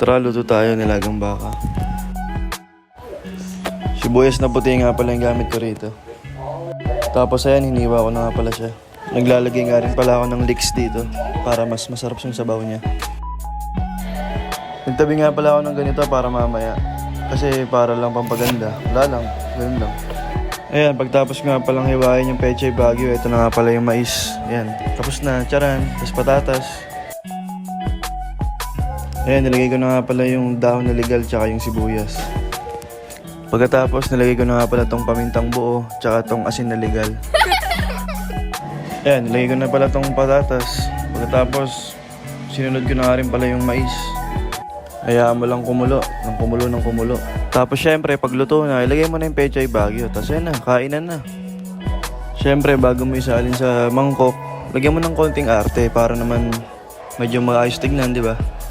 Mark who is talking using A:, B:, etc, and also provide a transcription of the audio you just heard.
A: Tara, luto tayo nilagang baka. Sibuyas na puti nga pala yung gamit ko rito. Tapos ayan, hiniwa ko na nga pala siya. Naglalagay nga rin pala ako ng leeks dito para mas masarap yung sabaw niya. Nagtabi nga pala ako ng ganito para mamaya. Kasi para lang pampaganda. Wala lang, ganun lang. Ayan, pagtapos nga palang hiwain yung pechay bagyo, ito na nga pala yung mais. Ayan, tapos na, tiyaran, tapos patatas. Ayan, nilagay ko na nga pala yung dahon na legal tsaka yung sibuyas. Pagkatapos, nilagay ko na nga pala tong pamintang buo tsaka tong asin na legal. Ayan, nilagay ko na pala tong patatas. Pagkatapos, sinunod ko na nga rin pala yung mais. Hayaan mo lang kumulo, ng kumulo. Tapos syempre, pagluto na, ilagay mo na yung pechay bagyo. Tapos yan na, kainan na. Syempre, bago mo isalin sa mangkok, lagyan mo ng konting arte para naman medyo maayos tignan, di ba?